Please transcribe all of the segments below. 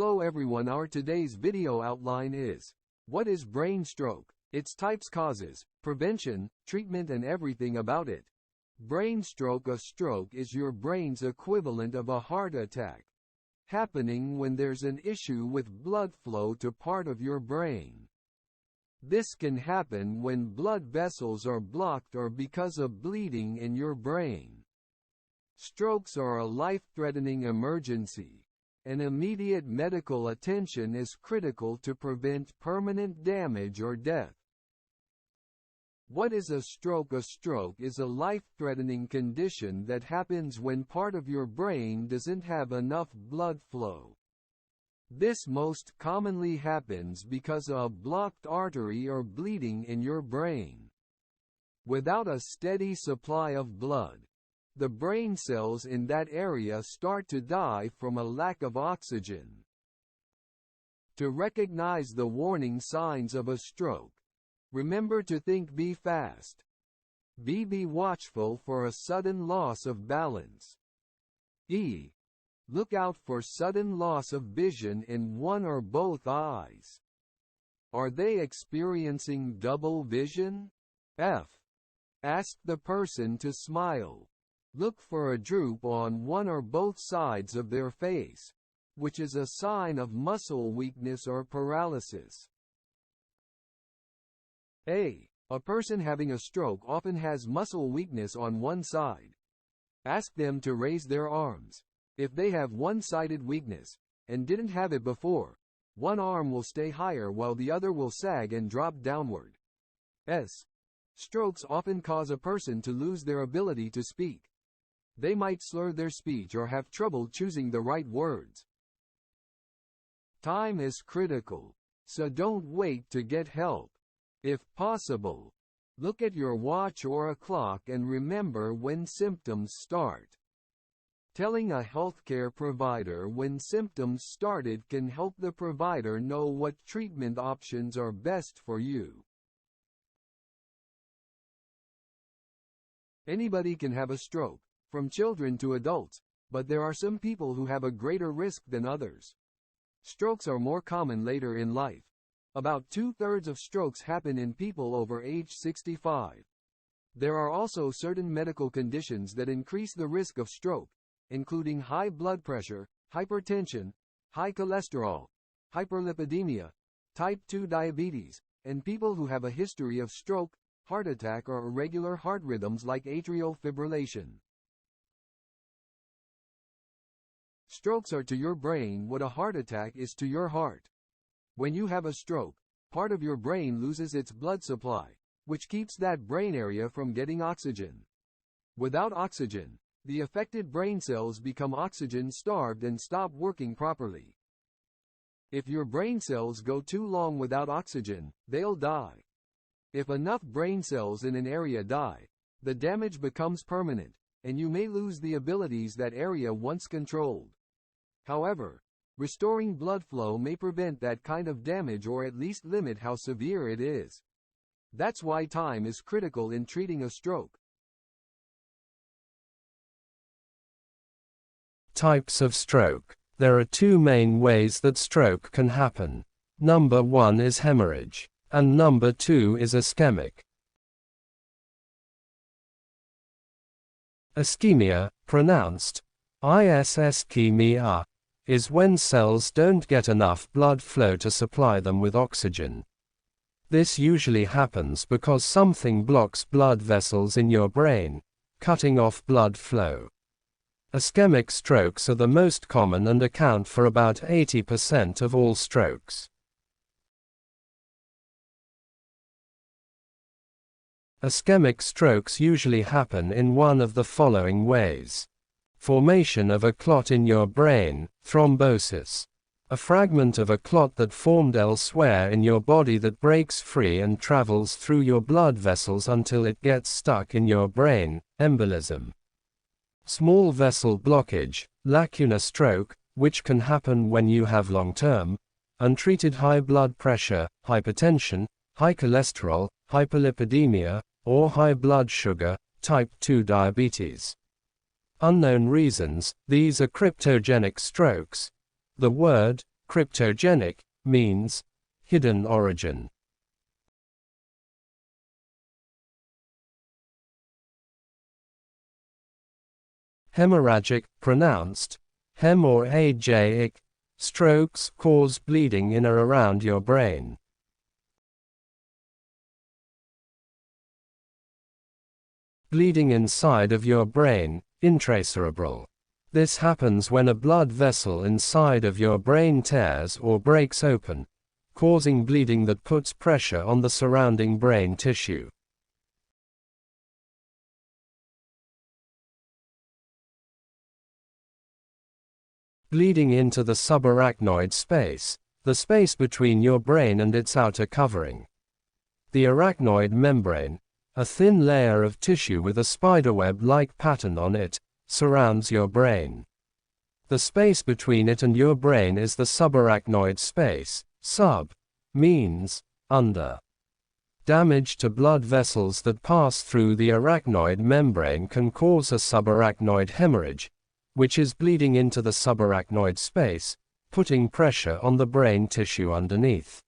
Hello everyone, our today's video outline is: what is brain stroke? Its types, causes, prevention, treatment and everything about it. Brain stroke. A stroke is your brain's equivalent of a heart attack, happening when there's an issue with blood flow to part of your brain. This can happen when blood vessels are blocked or because of bleeding in your brain. Strokes are a life-threatening emergency, and immediate medical attention is critical to prevent permanent damage or death. What is a stroke? A stroke is a life-threatening condition that happens when part of your brain doesn't have enough blood flow. This most commonly happens because of a blocked artery or bleeding in your brain. Without a steady supply of blood, the brain cells in that area start to die from a lack of oxygen. To recognize the warning signs of a stroke, remember to think: be fast. Be watchful for a sudden loss of balance. Look out for sudden loss of vision in one or both eyes. Are they experiencing double vision? Ask the person to smile. Look for a droop on one or both sides of their face, which is a sign of muscle weakness or paralysis. A person having a stroke often has muscle weakness on one side. Ask them to raise their arms. If they have one-sided weakness, and didn't have it before, one arm will stay higher while the other will sag and drop downward. Strokes often cause a person to lose their ability to speak. They might slur their speech or have trouble choosing the right words. Time is critical, so don't wait to get help. If possible, look at your watch or a clock and remember when symptoms start. Telling a healthcare provider when symptoms started can help the provider know what treatment options are best for you. Anybody can have a stroke, from children to adults, but there are some people who have a greater risk than others. Strokes are more common later in life. About 2/3 of strokes happen in people over age 65. There are also certain medical conditions that increase the risk of stroke, including high blood pressure, hypertension, high cholesterol, hyperlipidemia, type 2 diabetes, and people who have a history of stroke, heart attack or irregular heart rhythms like atrial fibrillation. Strokes are to your brain what a heart attack is to your heart. When you have a stroke, part of your brain loses its blood supply, which keeps that brain area from getting oxygen. Without oxygen, the affected brain cells become oxygen-starved and stop working properly. If your brain cells go too long without oxygen, they'll die. If enough brain cells in an area die, the damage becomes permanent, and you may lose the abilities that area once controlled. However, restoring blood flow may prevent that kind of damage or at least limit how severe it is. That's why time is critical in treating a stroke. Types of stroke. There are two main ways that stroke can happen. Number 1 is hemorrhage, and number 2 is ischemic. Ischemia, pronounced ischemia, is when cells don't get enough blood flow to supply them with oxygen. This usually happens because something blocks blood vessels in your brain, cutting off blood flow. Ischemic strokes are the most common and account for about 80% of all strokes. Ischemic strokes usually happen in one of the following ways: formation of a clot in your brain, thrombosis, a fragment of a clot that formed elsewhere in your body that breaks free and travels through your blood vessels until it gets stuck in your brain, embolism. Small vessel blockage, lacunar stroke, which can happen when you have long-term, untreated high blood pressure, hypertension, high cholesterol, hyperlipidemia, or high blood sugar, type 2 diabetes. Unknown reasons, these are cryptogenic strokes. The word Cryptogenic means hidden origin. Hemorrhagic, pronounced hem or ajic, strokes cause bleeding in or around your brain. Bleeding inside of your brain, intracerebral. This happens when a blood vessel inside of your brain tears or breaks open, causing bleeding that puts pressure on the surrounding brain tissue. Bleeding into the subarachnoid space, the space between your brain and its outer covering. The arachnoid membrane, a thin layer of tissue with a spiderweb-like pattern on it, surrounds your brain. The space between it and your brain is the subarachnoid space. Sub means under. Damage to blood vessels that pass through the arachnoid membrane can cause a subarachnoid hemorrhage, which is bleeding into the subarachnoid space, putting pressure on the brain tissue underneath.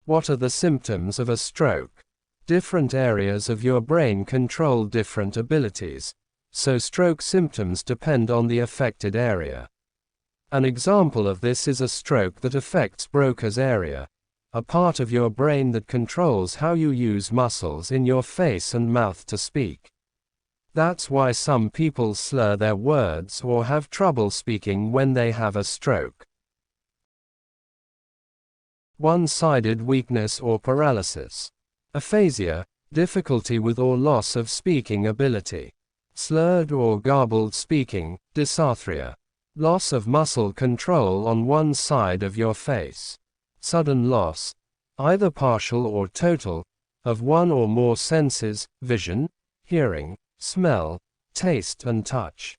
What are the symptoms of a stroke? Different areas of your brain control different abilities, so stroke symptoms depend on the affected area. An example of this is a stroke that affects Broca's area, a part of your brain that controls how you use muscles in your face and mouth to speak. That's why some people slur their words or have trouble speaking when they have a stroke. One-sided weakness or paralysis. Aphasia, difficulty with or loss of speaking ability. Slurred or garbled speaking, dysarthria. Loss of muscle control on one side of your face. Sudden loss, either partial or total, of one or more senses, vision, hearing, smell, taste and touch.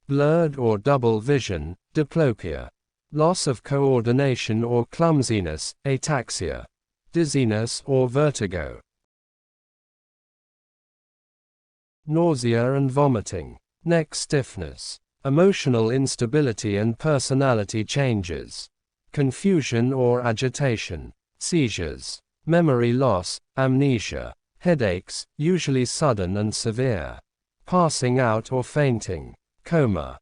Blurred or double vision, diplopia. Loss of coordination or clumsiness, ataxia. Dizziness or vertigo. Nausea and vomiting. Neck stiffness. Emotional instability and personality changes. Confusion or agitation. Seizures. Memory loss, amnesia. Headaches, usually sudden and severe. Passing out or fainting. Coma.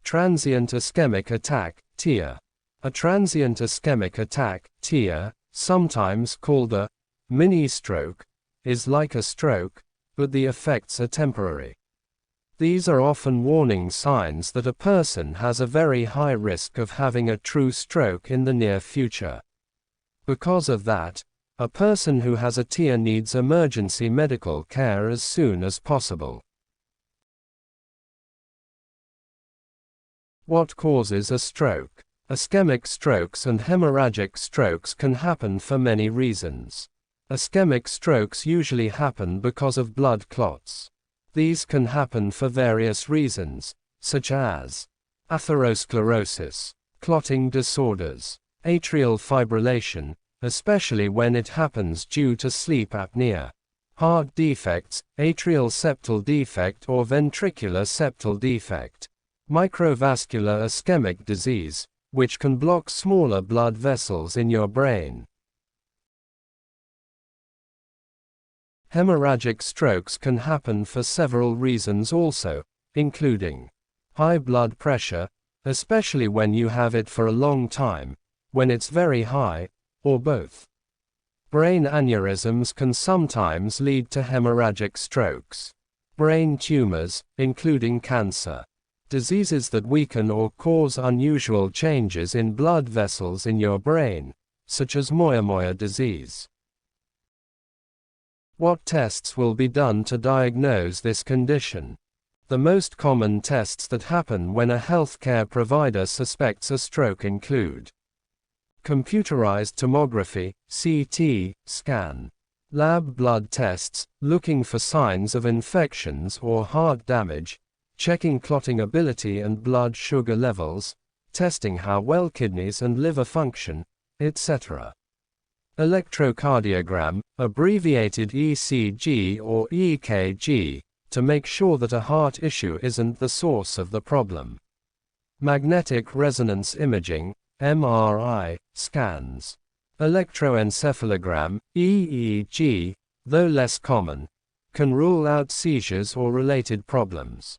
Transient ischemic attack, TIA. A transient ischemic attack, TIA, sometimes called a mini-stroke, is like a stroke, but the effects are temporary. These are often warning signs that a person has a very high risk of having a true stroke in the near future. Because of that, a person who has a TIA needs emergency medical care as soon as possible. What causes a stroke? Ischemic strokes and hemorrhagic strokes can happen for many reasons. Ischemic strokes usually happen because of blood clots. These can happen for various reasons, such as atherosclerosis, clotting disorders, atrial fibrillation, especially when it happens due to sleep apnea, heart defects, atrial septal defect or ventricular septal defect, microvascular ischemic disease, which can block smaller blood vessels in your brain. Hemorrhagic strokes can happen for several reasons also, including high blood pressure, especially when you have it for a long time, when it's very high, or both. Brain aneurysms can sometimes lead to hemorrhagic strokes. Brain tumors, including cancer. Diseases that weaken or cause unusual changes in blood vessels in your brain, such as Moyamoya disease. What tests will be done to diagnose this condition? The most common tests that happen when a healthcare provider suspects a stroke include computerized tomography, CT, scan, lab blood tests, looking for signs of infections or heart damage, checking clotting ability and blood sugar levels, testing how well kidneys and liver function, etc. Electrocardiogram, abbreviated ECG or EKG, to make sure that a heart issue isn't the source of the problem. Magnetic resonance imaging, MRI, scans. Electroencephalogram, EEG, though less common, can rule out seizures or related problems.